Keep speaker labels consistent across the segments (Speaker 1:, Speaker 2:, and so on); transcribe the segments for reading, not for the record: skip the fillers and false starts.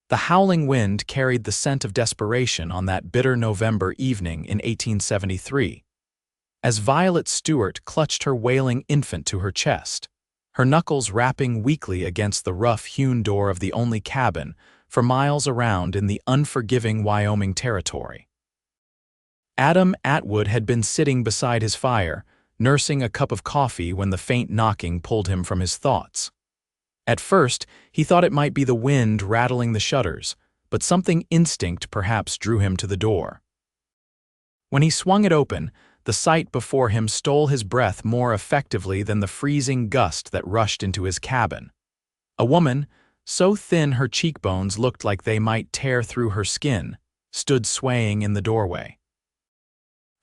Speaker 1: The howling wind carried the scent of desperation on that bitter November evening in 1873. As Violet Stewart clutched her wailing infant to her chest, her knuckles rapping weakly against the rough-hewn door of the only cabin for miles around in the unforgiving Wyoming territory. Adam Atwood had been sitting beside his fire, nursing a cup of coffee when the faint knocking pulled him from his thoughts. At first, he thought it might be the wind rattling the shutters, but something instinct perhaps drew him to the door. When he swung it open, the sight before him stole his breath more effectively than the freezing gust that rushed into his cabin. A woman, so thin her cheekbones looked like they might tear through her skin, stood swaying in the doorway.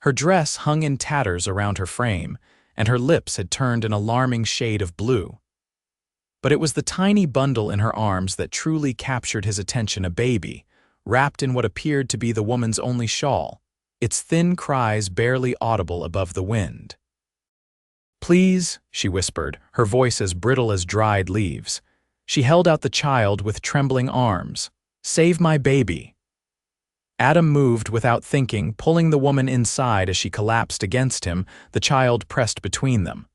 Speaker 1: Her dress hung in tatters around her frame, and her lips had turned an alarming shade of blue. But it was the tiny bundle in her arms that truly captured his attention, a baby, wrapped in what appeared to be the woman's only shawl, its thin cries barely audible above the wind. "Please," she whispered, her voice as brittle as dried leaves. She held out the child with trembling arms. "Save my baby." Adam moved without thinking, pulling the woman inside as she collapsed against him, the child pressed between them.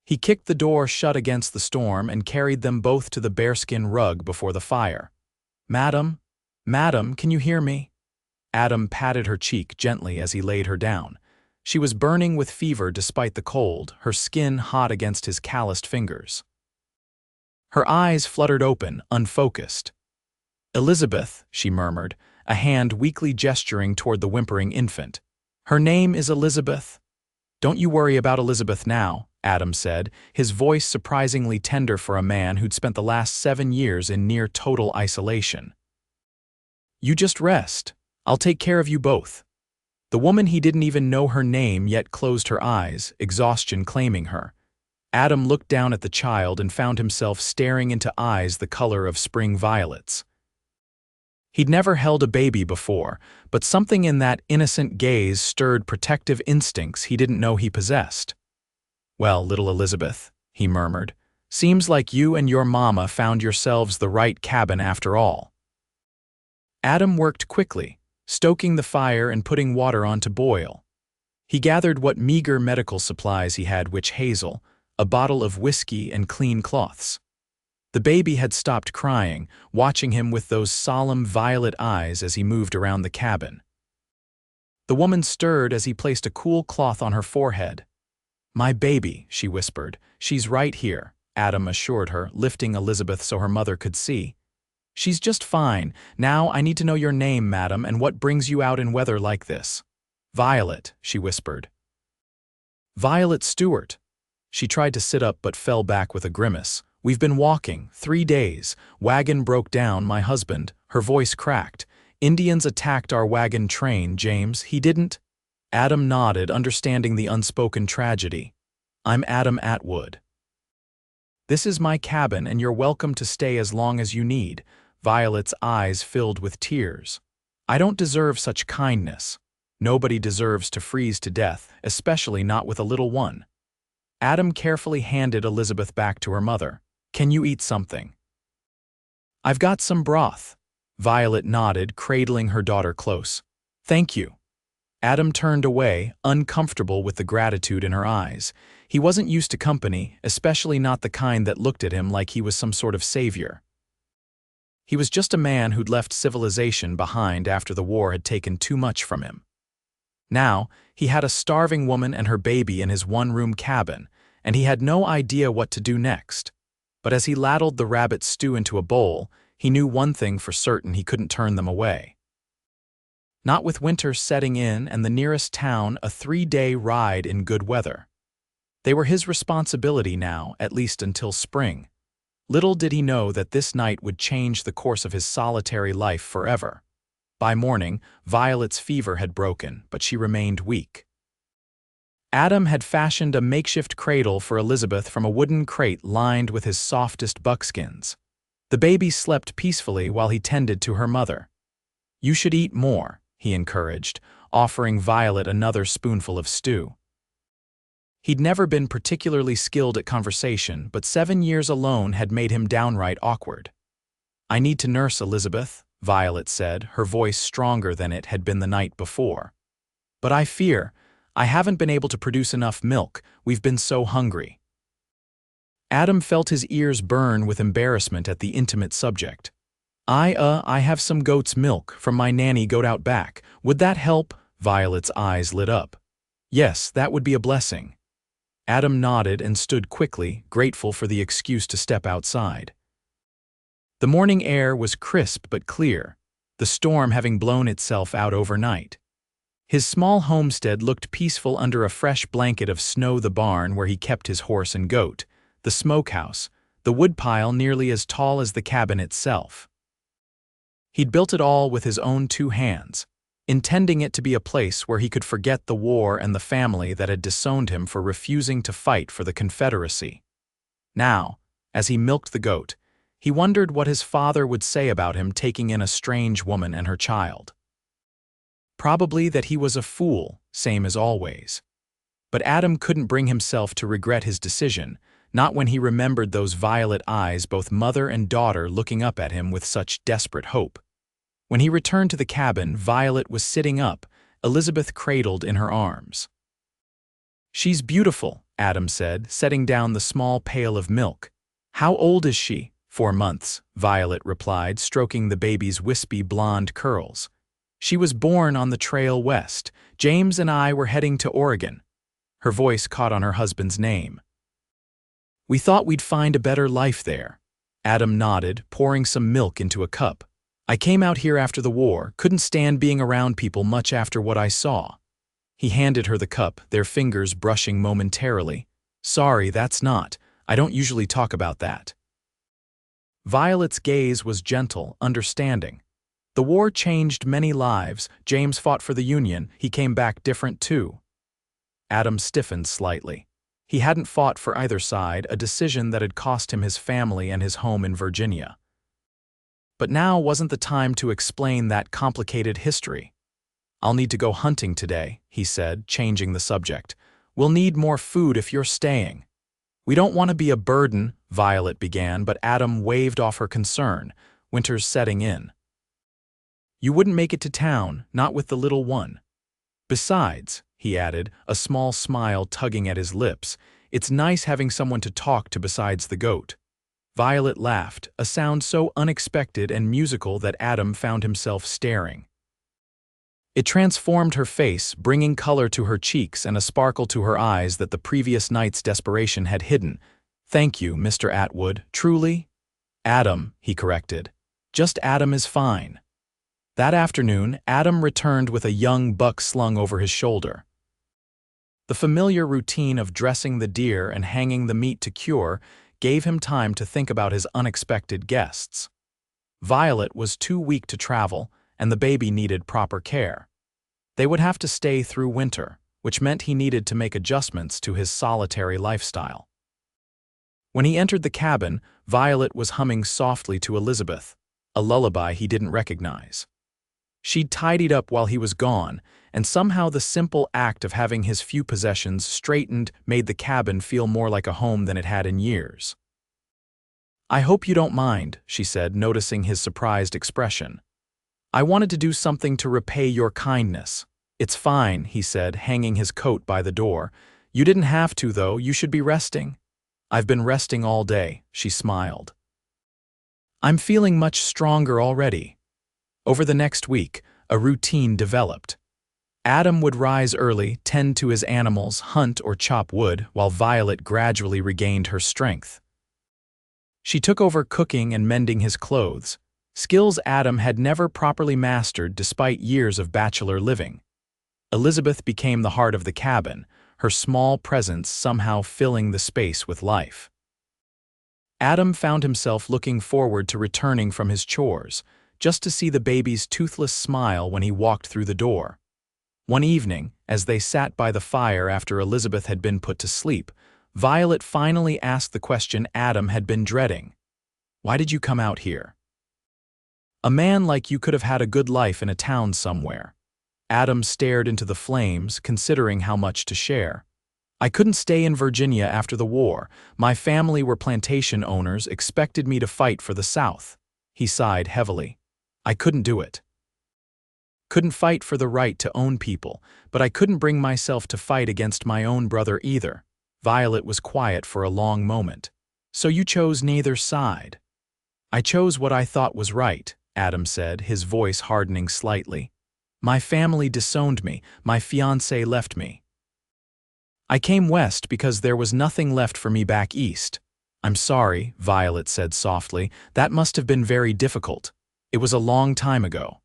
Speaker 1: He kicked the door shut against the storm and carried them both to the bearskin rug before the fire. "Madam, madam, can you hear me?" Adam patted her cheek gently as he laid her down. She was burning with fever despite the cold, her skin hot against his calloused fingers. Her eyes fluttered open, unfocused. "Elizabeth," she murmured, a hand weakly gesturing toward the whimpering infant. "Her name is Elizabeth." "Don't you worry about Elizabeth now," Adam said, his voice surprisingly tender for a man who'd spent the last 7 years in near total isolation. "You just rest. I'll take care of you both." The woman, he didn't even know her name yet, closed her eyes, exhaustion claiming her. Adam looked down at the child and found himself staring into eyes the color of spring violets. He'd never held a baby before, but something in that innocent gaze stirred protective instincts he didn't know he possessed. "Well, little Elizabeth," he murmured, "seems like you and your mama found yourselves the right cabin after all." Adam worked quickly, stoking the fire and putting water on to boil. He gathered what meager medical supplies he had, witch hazel, a bottle of whiskey, and clean cloths. The baby had stopped crying, watching him with those solemn violet eyes as he moved around the cabin. The woman stirred as he placed a cool cloth on her forehead. "My baby," she whispered. "She's right here," Adam assured her, lifting Elizabeth so her mother could see. "She's just fine. Now I need to know your name, madam, and what brings you out in weather like this." "Violet," she whispered. "Violet Stewart." She tried to sit up but fell back with a grimace. "We've been walking 3 days. Wagon broke down, my husband." Her voice cracked. "Indians attacked our wagon train, James. He didn't." Adam nodded, understanding the unspoken tragedy. "I'm Adam Atwood." "This is my cabin, and you're welcome to stay as long as you need." Violet's eyes filled with tears. "I don't deserve such kindness. Nobody deserves to freeze to death, especially not with a little one." Adam carefully handed Elizabeth back to her mother. "Can you eat something?" "I've got some broth." Violet nodded, cradling her daughter close. "Thank you." Adam turned away, uncomfortable with the gratitude in her eyes. He wasn't used to company, especially not the kind that looked at him like he was some sort of savior. He was just a man who'd left civilization behind after the war had taken too much from him. Now, he had a starving woman and her baby in his one-room cabin, and he had no idea what to do next. But as he ladled the rabbit stew into a bowl, he knew one thing for certain: he couldn't turn them away. Not with winter setting in and the nearest town a 3-day ride in good weather. They were his responsibility now, at least until spring. Little did he know that this night would change the course of his solitary life forever. By morning, Violet's fever had broken, but she remained weak. Adam had fashioned a makeshift cradle for Elizabeth from a wooden crate lined with his softest buckskins. The baby slept peacefully while he tended to her mother. "You should eat more," he encouraged, offering Violet another spoonful of stew. He'd never been particularly skilled at conversation, but 7 years alone had made him downright awkward. I need to nurse Elizabeth, Violet said, her voice stronger than it had been the night before. But I fear, I haven't been able to produce enough milk, we've been so hungry. Adam felt his ears burn with embarrassment at the intimate subject. I have some goat's milk from my nanny goat out back. Would that help? Violet's eyes lit up. Yes, that would be a blessing. Adam nodded and stood quickly, grateful for the excuse to step outside. The morning air was crisp but clear, the storm having blown itself out overnight. His small homestead looked peaceful under a fresh blanket of snow. The barn where he kept his horse and goat, the smokehouse, the woodpile nearly as tall as the cabin itself. He'd built it all with his own 2 hands, intending it to be a place where he could forget the war and the family that had disowned him for refusing to fight for the Confederacy. Now, as he milked the goat, he wondered what his father would say about him taking in a strange woman and her child. Probably that he was a fool, same as always. But Adam couldn't bring himself to regret his decision, not when he remembered those violet eyes, both mother and daughter looking up at him with such desperate hope. When he returned to the cabin, Violet was sitting up, Elizabeth cradled in her arms. She's beautiful, Adam said, setting down the small pail of milk. How old is she? 4 months, Violet replied, stroking the baby's wispy blonde curls. She was born on the trail west. James and I were heading to Oregon. Her voice caught on her husband's name. We thought we'd find a better life there. Adam nodded, pouring some milk into a cup. I came out here after the war, couldn't stand being around people much after what I saw. He handed her the cup, their fingers brushing momentarily. Sorry, that's not. I don't usually talk about that. Violet's gaze was gentle, understanding. The war changed many lives. James fought for the Union. He came back different too. Adam stiffened slightly. He hadn't fought for either side, a decision that had cost him his family and his home in Virginia. But now wasn't the time to explain that complicated history. I'll need to go hunting today, he said, changing the subject. We'll need more food if you're staying. We don't want to be a burden, Violet began, but Adam waved off her concern, winter's setting in. You wouldn't make it to town, not with the little one. Besides, he added, a small smile tugging at his lips, it's nice having someone to talk to besides the goat. Violet laughed, a sound so unexpected and musical that Adam found himself staring. It transformed her face, bringing color to her cheeks and a sparkle to her eyes that the previous night's desperation had hidden. Thank you, Mr. Atwood, truly? Adam, he corrected. Just Adam is fine. That afternoon, Adam returned with a young buck slung over his shoulder. The familiar routine of dressing the deer and hanging the meat to cure gave him time to think about his unexpected guests. Violet was too weak to travel, and the baby needed proper care. They would have to stay through winter, which meant he needed to make adjustments to his solitary lifestyle. When he entered the cabin, Violet was humming softly to Elizabeth, a lullaby he didn't recognize. She'd tidied up while he was gone, and somehow the simple act of having his few possessions straightened made the cabin feel more like a home than it had in years. I hope you don't mind, she said, noticing his surprised expression. I wanted to do something to repay your kindness. It's fine, he said, hanging his coat by the door. You didn't have to, though. You should be resting. I've been resting all day, she smiled. I'm feeling much stronger already. Over the next week, a routine developed. Adam would rise early, tend to his animals, hunt or chop wood, while Violet gradually regained her strength. She took over cooking and mending his clothes, skills Adam had never properly mastered despite years of bachelor living. Elizabeth became the heart of the cabin, her small presence somehow filling the space with life. Adam found himself looking forward to returning from his chores, just to see the baby's toothless smile when he walked through the door. One evening, as they sat by the fire after Elizabeth had been put to sleep, Violet finally asked the question Adam had been dreading. Why did you come out here? A man like you could have had a good life in a town somewhere. Adam stared into the flames, considering how much to share. I couldn't stay in Virginia after the war. My family were plantation owners, expected me to fight for the South. He sighed heavily. I couldn't do it. Couldn't fight for the right to own people, but I couldn't bring myself to fight against my own brother either. Violet was quiet for a long moment. So you chose neither side. I chose what I thought was right, Adam said, his voice hardening slightly. My family disowned me, my fiancé left me. I came west because there was nothing left for me back east. I'm sorry, Violet said softly, that must have been very difficult. It was a long time ago.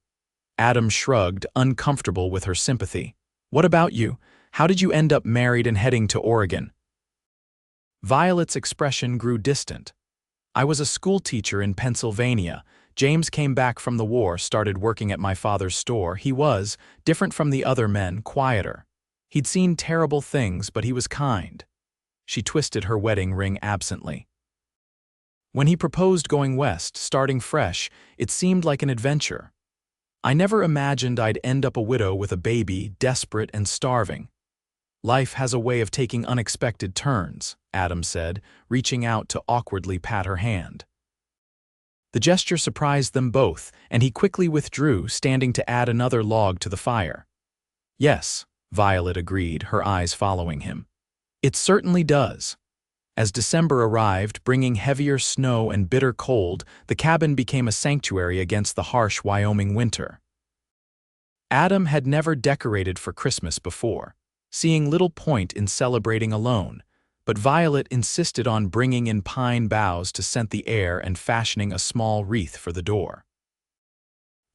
Speaker 1: Adam shrugged, uncomfortable with her sympathy. What about you? How did you end up married and heading to Oregon? Violet's expression grew distant. I was a school teacher in Pennsylvania. James came back from the war, started working at my father's store. He was, different from the other men, quieter. He'd seen terrible things, but he was kind. She twisted her wedding ring absently. When he proposed going west, starting fresh, it seemed like an adventure. I never imagined I'd end up a widow with a baby, desperate and starving. Life has a way of taking unexpected turns, Adam said, reaching out to awkwardly pat her hand. The gesture surprised them both, and he quickly withdrew, standing to add another log to the fire. Yes, Violet agreed, her eyes following him. It certainly does. As December arrived, bringing heavier snow and bitter cold, the cabin became a sanctuary against the harsh Wyoming winter. Adam had never decorated for Christmas before, seeing little point in celebrating alone, but Violet insisted on bringing in pine boughs to scent the air and fashioning a small wreath for the door.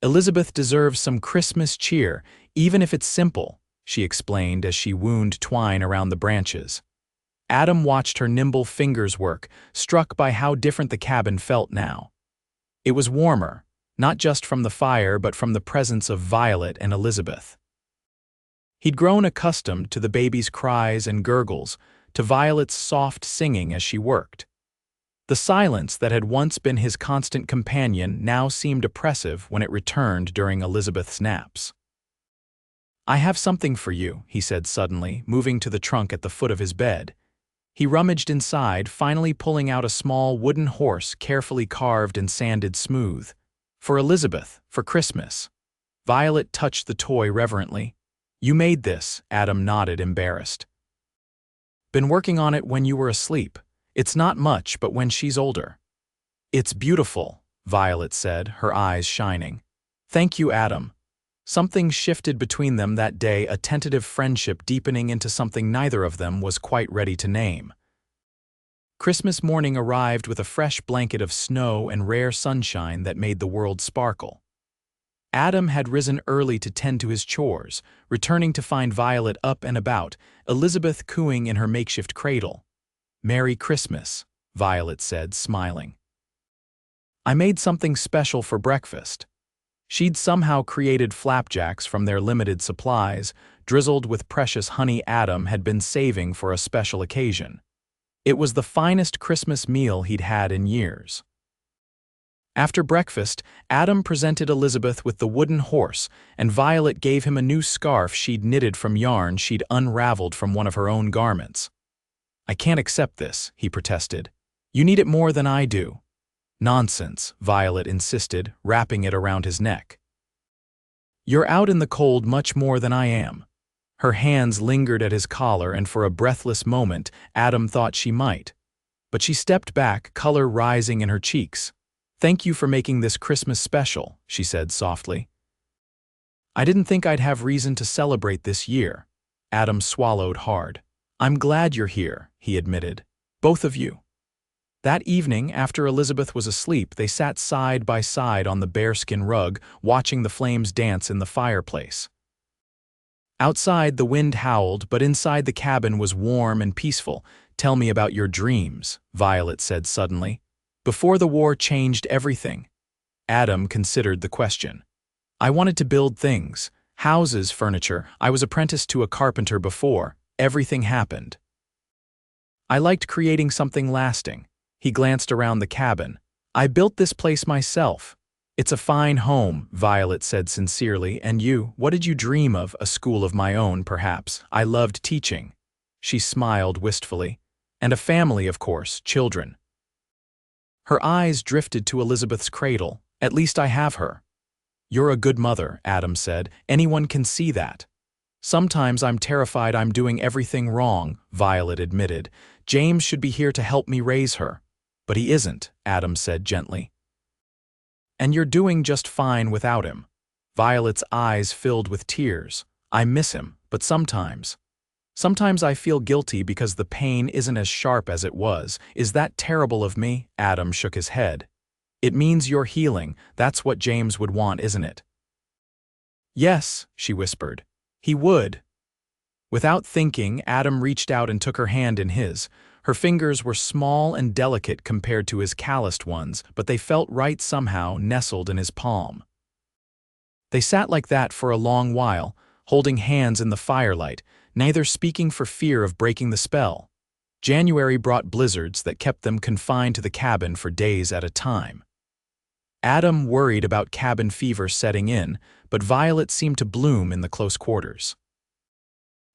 Speaker 1: Elizabeth deserves some Christmas cheer, even if it's simple, she explained as she wound twine around the branches. Adam watched her nimble fingers work, struck by how different the cabin felt now. It was warmer, not just from the fire but from the presence of Violet and Elizabeth. He'd grown accustomed to the baby's cries and gurgles, to Violet's soft singing as she worked. The silence that had once been his constant companion now seemed oppressive when it returned during Elizabeth's naps. I have something for you, he said suddenly, moving to the trunk at the foot of his bed. He rummaged inside, finally pulling out a small wooden horse carefully carved and sanded smooth. For Elizabeth, for Christmas. Violet touched the toy reverently. You made this, Adam nodded, embarrassed. Been working on it when you were asleep. It's not much, but when she's older. It's beautiful, Violet said, her eyes shining. Thank you, Adam. Something shifted between them that day, a tentative friendship deepening into something neither of them was quite ready to name. Christmas morning arrived with a fresh blanket of snow and rare sunshine that made the world sparkle. Adam had risen early to tend to his chores, returning to find Violet up and about, Elizabeth cooing in her makeshift cradle. Merry Christmas, Violet said, smiling. I made something special for breakfast. She'd somehow created flapjacks from their limited supplies, drizzled with precious honey Adam had been saving for a special occasion. It was the finest Christmas meal he'd had in years. After breakfast, Adam presented Elizabeth with the wooden horse, and Violet gave him a new scarf she'd knitted from yarn she'd unraveled from one of her own garments. I can't accept this, he protested. You need it more than I do. Nonsense, Violet insisted, wrapping it around his neck. You're out in the cold much more than I am. Her hands lingered at his collar, and for a breathless moment, Adam thought she might. But she stepped back, color rising in her cheeks. Thank you for making this Christmas special, she said softly. I didn't think I'd have reason to celebrate this year. Adam swallowed hard. I'm glad you're here, he admitted. Both of you. That evening, after Elizabeth was asleep, they sat side by side on the bearskin rug, watching the flames dance in the fireplace. Outside, the wind howled, but inside the cabin was warm and peaceful. Tell me about your dreams, Violet said suddenly. Before the war changed everything. Adam considered the question. I wanted to build things. Houses, furniture. I was apprenticed to a carpenter before. Everything happened. I liked creating something lasting. He glanced around the cabin. I built this place myself. It's a fine home, Violet said sincerely. And you, what did you dream of? A school of my own, perhaps. I loved teaching. She smiled wistfully. And a family, of course, children. Her eyes drifted to Elizabeth's cradle. "At least I have her." "You're a good mother," Adam said. "Anyone can see that." "Sometimes I'm terrified I'm doing everything wrong," Violet admitted. "James should be here to help me raise her." "But he isn't," Adam said gently. "And you're doing just fine without him." Violet's eyes filled with tears. "I miss him, but sometimes I feel guilty because the pain isn't as sharp as it was." "Is that terrible of me?" Adam shook his head. "It means you're healing. That's what James would want, isn't it?" "Yes," she whispered. "He would." Without thinking, Adam reached out and took her hand in his. Her fingers were small and delicate compared to his calloused ones, but they felt right somehow, nestled in his palm. They sat like that for a long while, holding hands in the firelight, neither speaking for fear of breaking the spell. January brought blizzards that kept them confined to the cabin for days at a time. Adam worried about cabin fever setting in, but Violet seemed to bloom in the close quarters.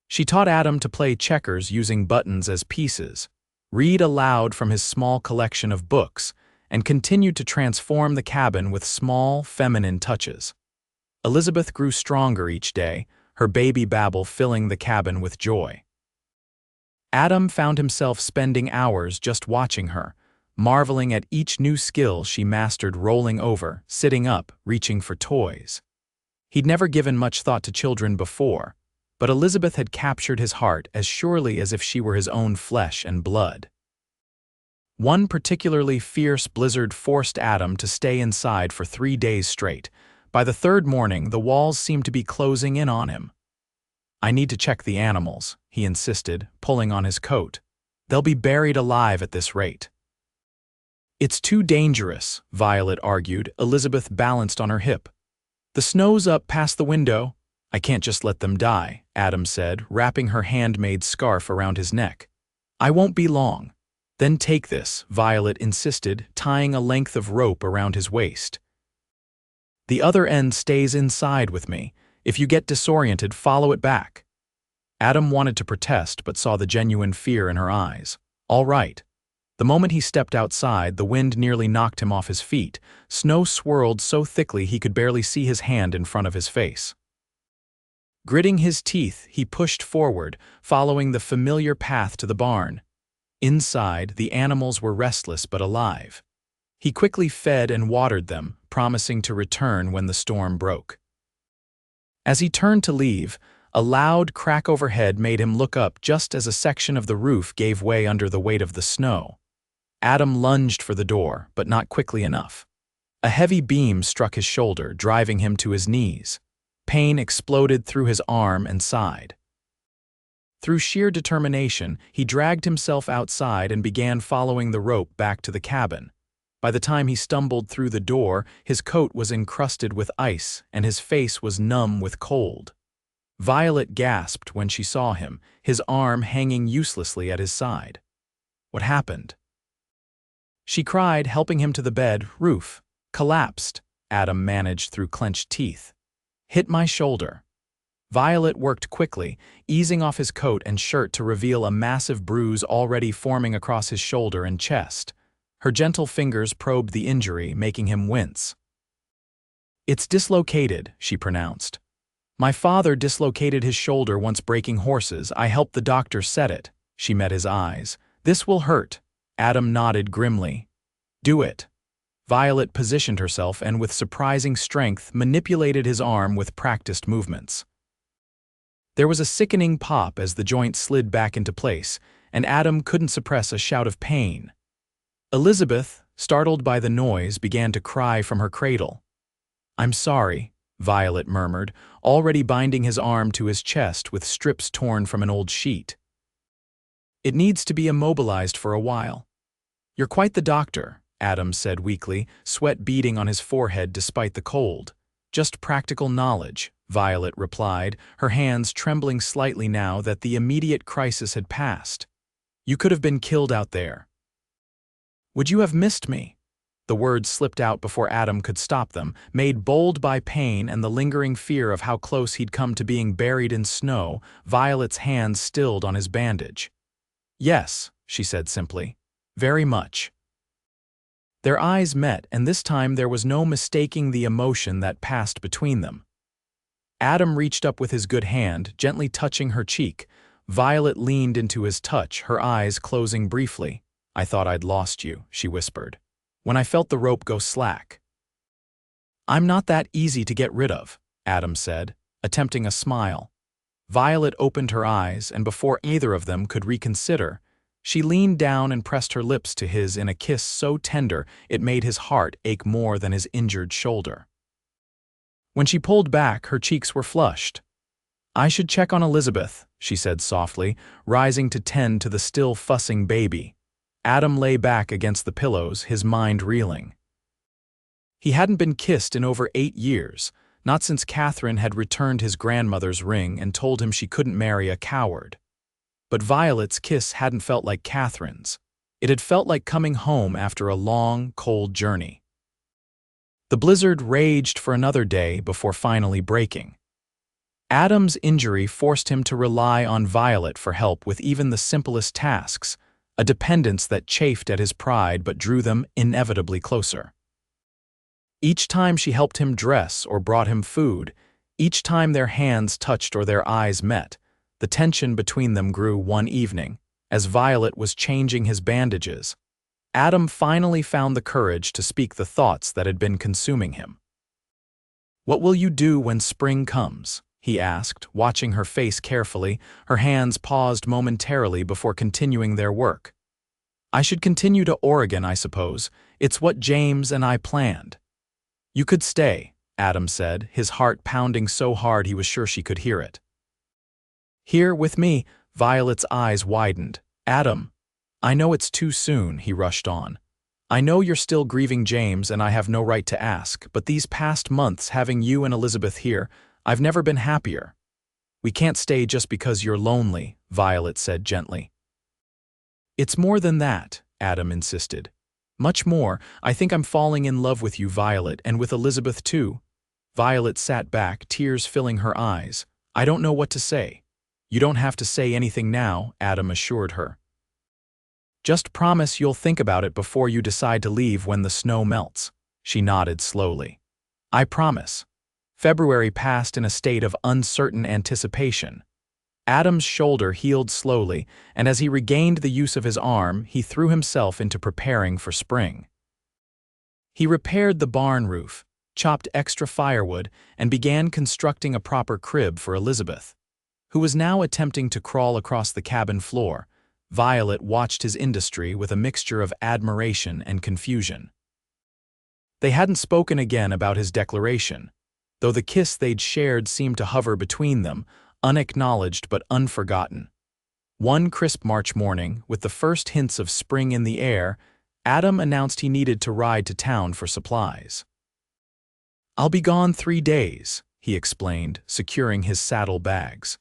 Speaker 1: She taught Adam to play checkers using buttons as pieces, read aloud from his small collection of books, and continued to transform the cabin with small, feminine touches. Elizabeth grew stronger each day, her baby babble filling the cabin with joy. Adam found himself spending hours just watching her, marveling at each new skill she mastered, rolling over, sitting up, reaching for toys. He'd never given much thought to children before, but Elizabeth had captured his heart as surely as if she were his own flesh and blood. One particularly fierce blizzard forced Adam to stay inside for 3 days straight. By the third morning, the walls seemed to be closing in on him. "I need to check the animals," he insisted, pulling on his coat. "They'll be buried alive at this rate." "It's too dangerous," Violet argued. Elizabeth balanced on her hip. "The snow's up past the window." "I can't just let them die," Adam said, wrapping her handmade scarf around his neck. "I won't be long." "Then take this," Violet insisted, tying a length of rope around his waist. "The other end stays inside with me. If you get disoriented, follow it back." Adam wanted to protest but saw the genuine fear in her eyes. "All right." The moment he stepped outside, the wind nearly knocked him off his feet. Snow swirled so thickly he could barely see his hand in front of his face. Gritting his teeth, he pushed forward, following the familiar path to the barn. Inside, the animals were restless but alive. He quickly fed and watered them, promising to return when the storm broke. As he turned to leave, a loud crack overhead made him look up just as a section of the roof gave way under the weight of the snow. Adam lunged for the door, but not quickly enough. A heavy beam struck his shoulder, driving him to his knees. Pain exploded through his arm and side. Through sheer determination, he dragged himself outside and began following the rope back to the cabin. By the time he stumbled through the door, his coat was encrusted with ice and his face was numb with cold. Violet gasped when she saw him, his arm hanging uselessly at his side. "What happened?" She cried, helping him to the bed. "Roof collapsed," Adam managed through clenched teeth. "Hit my shoulder." Violet worked quickly, easing off his coat and shirt to reveal a massive bruise already forming across his shoulder and chest. Her gentle fingers probed the injury, making him wince. "It's dislocated," she pronounced. "My father dislocated his shoulder once breaking horses. I helped the doctor set it." She met his eyes. "This will hurt." Adam nodded grimly. "Do it." Violet positioned herself and with surprising strength manipulated his arm with practiced movements. There was a sickening pop as the joint slid back into place, and Adam couldn't suppress a shout of pain. Elizabeth, startled by the noise, began to cry from her cradle. "I'm sorry," Violet murmured, already binding his arm to his chest with strips torn from an old sheet. "It needs to be immobilized for a while." "You're quite the doctor," Adam said weakly, sweat beading on his forehead despite the cold. "Just practical knowledge," Violet replied, her hands trembling slightly now that the immediate crisis had passed. "You could have been killed out there." "Would you have missed me?" The words slipped out before Adam could stop them, made bold by pain and the lingering fear of how close he'd come to being buried in snow. Violet's hands stilled on his bandage. "Yes," she said simply. "Very much." Their eyes met, and this time there was no mistaking the emotion that passed between them. Adam reached up with his good hand, gently touching her cheek. Violet leaned into his touch, her eyes closing briefly. "I thought I'd lost you," she whispered, "when I felt the rope go slack." "I'm not that easy to get rid of," Adam said, attempting a smile. Violet opened her eyes, and before either of them could reconsider, she leaned down and pressed her lips to his in a kiss so tender it made his heart ache more than his injured shoulder. When she pulled back, her cheeks were flushed. "I should check on Elizabeth," she said softly, rising to tend to the still fussing baby. Adam lay back against the pillows, his mind reeling. He hadn't been kissed in over 8 years, not since Catherine had returned his grandmother's ring and told him she couldn't marry a coward. But Violet's kiss hadn't felt like Catherine's. It had felt like coming home after a long, cold journey. The blizzard raged for another day before finally breaking. Adam's injury forced him to rely on Violet for help with even the simplest tasks, a dependence that chafed at his pride but drew them inevitably closer. Each time she helped him dress or brought him food, each time their hands touched or their eyes met, the tension between them grew. One evening, as Violet was changing his bandages, Adam finally found the courage to speak the thoughts that had been consuming him. "What will you do when spring comes?" he asked, watching her face carefully. Her hands paused momentarily before continuing their work. "I should continue to Oregon, I suppose. It's what James and I planned." "You could stay," Adam said, his heart pounding so hard he was sure she could hear it. "Here with me." Violet's eyes widened. "Adam, I know it's too soon," he rushed on. "I know you're still grieving James and I have no right to ask, but these past months having you and Elizabeth here, I've never been happier." "We can't stay just because you're lonely," Violet said gently. "It's more than that," Adam insisted. "Much more. I think I'm falling in love with you, Violet, and with Elizabeth too." Violet sat back, tears filling her eyes. "I don't know what to say." "You don't have to say anything now," Adam assured her. "Just promise you'll think about it before you decide to leave when the snow melts." She nodded slowly. "I promise." February passed in a state of uncertain anticipation. Adam's shoulder healed slowly, and as he regained the use of his arm, he threw himself into preparing for spring. He repaired the barn roof, chopped extra firewood, and began constructing a proper crib for Elizabeth, who was now attempting to crawl across the cabin floor. Violet watched his industry with a mixture of admiration and confusion. They hadn't spoken again about his declaration, though the kiss they'd shared seemed to hover between them, unacknowledged but unforgotten. One crisp March morning, with the first hints of spring in the air, Adam announced he needed to ride to town for supplies. "I'll be gone 3 days," he explained, securing his saddle bags.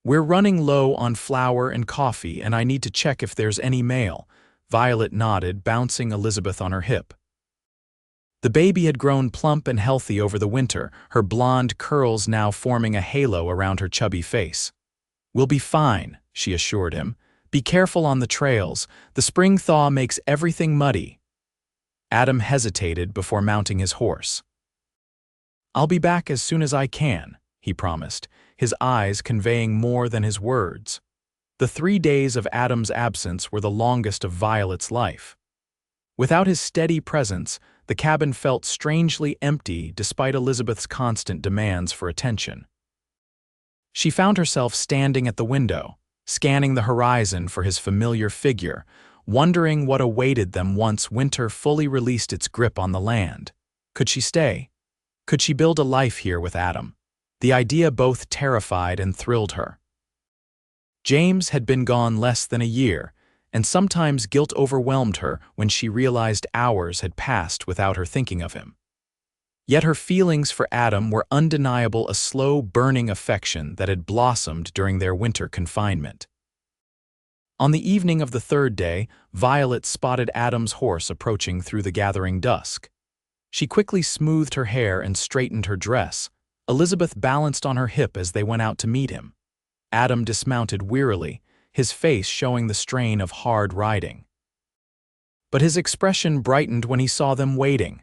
Speaker 1: "We're running low on flour and coffee, and I need to check if there's any mail." Violet nodded, bouncing Elizabeth on her hip. The baby had grown plump and healthy over the winter, her blonde curls now forming a halo around her chubby face. "We'll be fine," she assured him. "Be careful on the trails. The spring thaw makes everything muddy." Adam hesitated before mounting his horse. "I'll be back as soon as I can," he promised, his eyes conveying more than his words. The 3 days of Adam's absence were the longest of Violet's life. Without his steady presence, the cabin felt strangely empty despite Elizabeth's constant demands for attention. She found herself standing at the window, scanning the horizon for his familiar figure, wondering what awaited them once winter fully released its grip on the land. Could she stay? Could she build a life here with Adam? The idea both terrified and thrilled her. James had been gone less than a year, and sometimes guilt overwhelmed her when she realized hours had passed without her thinking of him. Yet her feelings for Adam were undeniable, a slow, burning affection that had blossomed during their winter confinement. On the evening of the 3rd day, Violet spotted Adam's horse approaching through the gathering dusk. She quickly smoothed her hair and straightened her dress. Elizabeth balanced on her hip as they went out to meet him. Adam dismounted wearily, his face showing the strain of hard riding. but his expression brightened when he saw them waiting.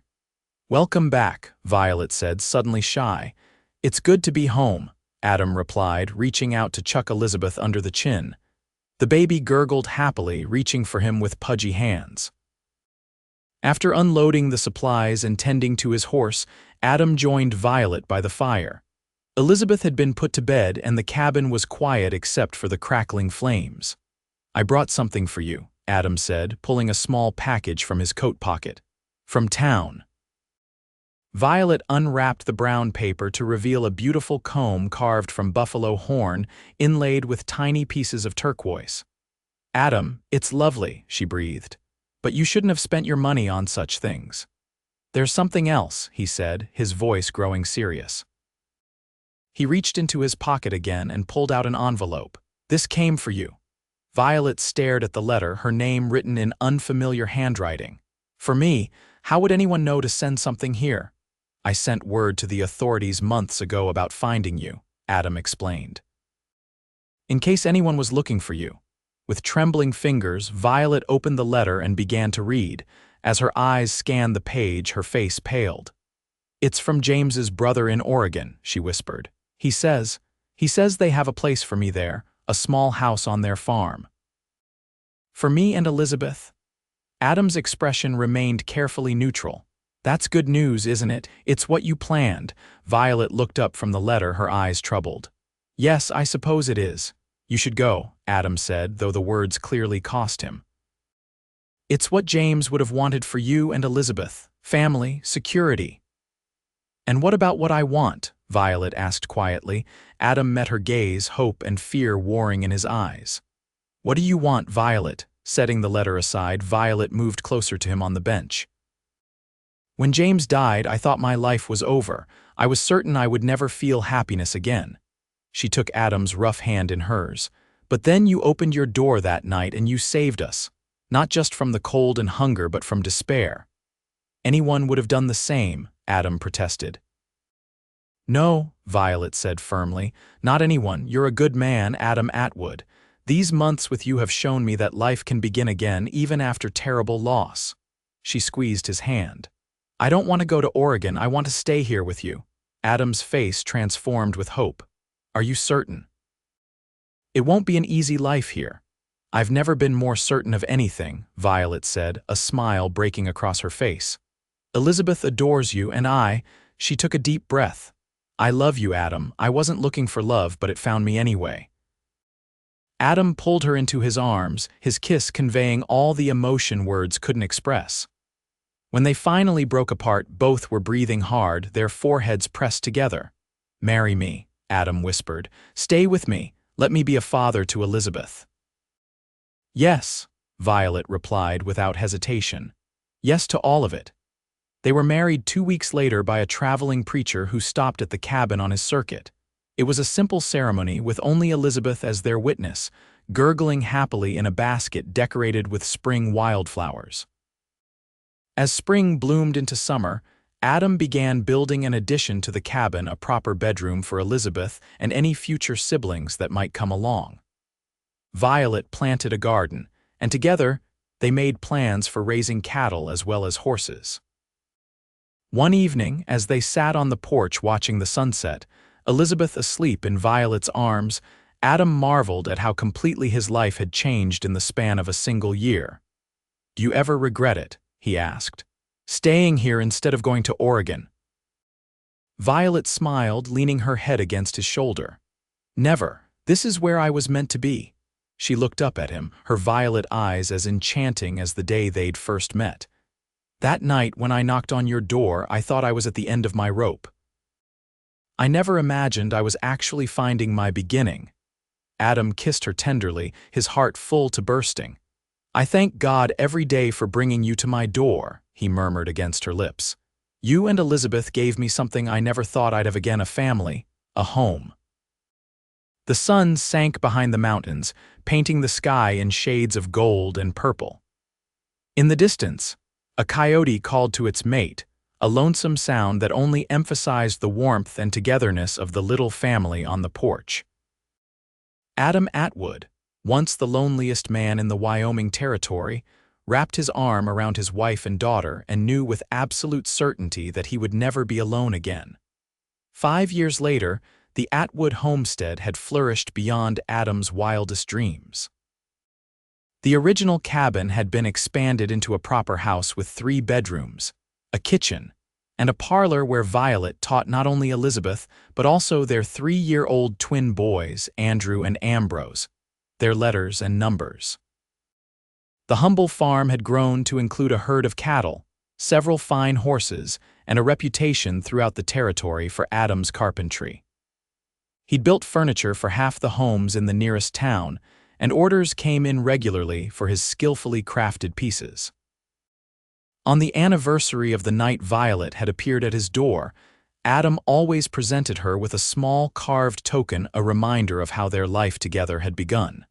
Speaker 1: "Welcome back," Violet said, suddenly shy. "It's good to be home," Adam replied, reaching out to chuck Elizabeth under the chin. The baby gurgled happily, reaching for him with pudgy hands. After unloading the supplies and tending to his horse, Adam joined Violet by the fire. Elizabeth had been put to bed and the cabin was quiet except for the crackling flames. "I brought something for you," Adam said, pulling a small package from his coat pocket. "From town." Violet unwrapped the brown paper to reveal a beautiful comb carved from buffalo horn, inlaid with tiny pieces of turquoise. "Adam, it's lovely," she breathed. "But you shouldn't have spent your money on such things." "There's something else," he said, his voice growing serious. He reached into his pocket again and pulled out an envelope. "This came for you." Violet stared at the letter, her name written in unfamiliar handwriting. "For me? How would anyone know to send something here?" "I sent word to the authorities months ago about finding you," Adam explained. "In case anyone was looking for you." With trembling fingers, Violet opened the letter and began to read. As her eyes scanned the page, her face paled. "It's from James's brother in Oregon," she whispered. He says they have a place for me there, a small house on their farm." "For me and Elizabeth?" Adam's expression remained carefully neutral. "That's good news, isn't it? It's what you planned." Violet looked up from the letter, her eyes troubled. "Yes, I suppose it is. You should go," Adam said, though the words clearly cost him. "It's what James would have wanted for you and Elizabeth. Family, security." "And what about what I want?" Violet asked quietly. Adam met her gaze, hope and fear warring in his eyes. "What do you want, Violet?" Setting the letter aside, Violet moved closer to him on the bench. "When James died, I thought my life was over. I was certain I would never feel happiness again." She took Adam's rough hand in hers. "But then you opened your door that night and you saved us. Not just from the cold and hunger, but from despair." "Anyone would have done the same," Adam protested. "No," Violet said firmly. "Not anyone. You're a good man, Adam Atwood. These months with you have shown me that life can begin again even after terrible loss." She squeezed his hand. "I don't want to go to Oregon. I want to stay here with you." Adam's face transformed with hope. "Are you certain?" "It won't be an easy life here." "I've never been more certain of anything," Violet said, a smile breaking across her face. "Elizabeth adores you, and she took a deep breath. "I love you, Adam. I wasn't looking for love, but it found me anyway." Adam pulled her into his arms, his kiss conveying all the emotion words couldn't express. When they finally broke apart, both were breathing hard, their foreheads pressed together. "Marry me," Adam whispered. "Stay with me. Let me be a father to Elizabeth." "Yes," Violet replied without hesitation. "Yes to all of it." They were married 2 weeks later by a traveling preacher who stopped at the cabin on his circuit. It was a simple ceremony with only Elizabeth as their witness, gurgling happily in a basket decorated with spring wildflowers. As spring bloomed into summer, Adam began building an addition to the cabin, a proper bedroom for Elizabeth and any future siblings that might come along. Violet planted a garden, and together they made plans for raising cattle as well as horses. One evening, as they sat on the porch watching the sunset, Elizabeth asleep in Violet's arms, Adam marveled at how completely his life had changed in the span of a single year. "Do you ever regret it?" he asked. "Staying here instead of going to Oregon?" Violet smiled, leaning her head against his shoulder. "Never. This is where I was meant to be." She looked up at him, her violet eyes as enchanting as the day they'd first met. "That night when I knocked on your door, I thought I was at the end of my rope. I never imagined I was actually finding my beginning." Adam kissed her tenderly, his heart full to bursting. "I thank God every day for bringing you to my door," he murmured against her lips. "You and Elizabeth gave me something I never thought I'd have again, a family, a home." The sun sank behind the mountains, painting the sky in shades of gold and purple. In the distance, a coyote called to its mate, a lonesome sound that only emphasized the warmth and togetherness of the little family on the porch. Adam Atwood, once the loneliest man in the Wyoming territory, wrapped his arm around his wife and daughter, and knew with absolute certainty that he would never be alone again. 5 years later, the Atwood homestead had flourished beyond Adam's wildest dreams. The original cabin had been expanded into a proper house with 3 bedrooms, a kitchen, and a parlor where Violet taught not only Elizabeth but also their 3-year-old twin boys, Andrew and Ambrose, their letters and numbers. The humble farm had grown to include a herd of cattle, several fine horses, and a reputation throughout the territory for Adam's carpentry. He'd built furniture for half the homes in the nearest town, and orders came in regularly for his skillfully crafted pieces. On the anniversary of the night Violet had appeared at his door, Adam always presented her with a small carved token, a reminder of how their life together had begun.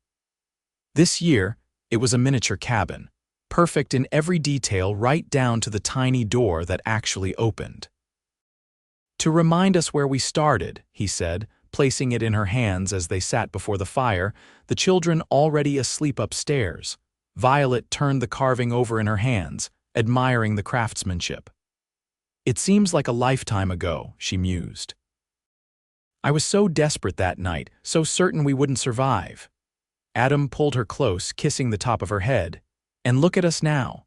Speaker 1: This year, it was a miniature cabin, perfect in every detail right down to the tiny door that actually opened. "To remind us where we started," he said, placing it in her hands as they sat before the fire, the children already asleep upstairs. Violet turned the carving over in her hands, admiring the craftsmanship. "It seems like a lifetime ago," she mused. "I was so desperate that night, so certain we wouldn't survive." Adam pulled her close, kissing the top of her head. "And look at us now."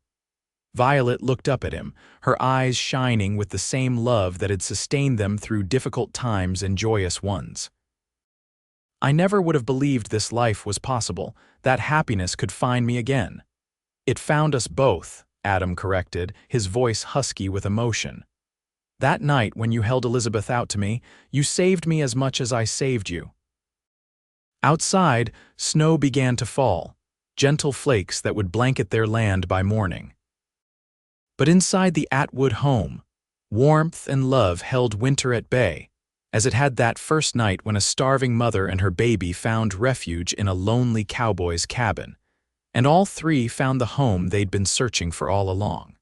Speaker 1: Violet looked up at him, her eyes shining with the same love that had sustained them through difficult times and joyous ones. "I never would have believed this life was possible, that happiness could find me again." "It found us both," Adam corrected, his voice husky with emotion. "That night when you held Elizabeth out to me, you saved me as much as I saved you." Outside, snow began to fall, gentle flakes that would blanket their land by morning. But inside the Atwood home, warmth and love held winter at bay, as it had that first night when a starving mother and her baby found refuge in a lonely cowboy's cabin, and all 3 found the home they'd been searching for all along.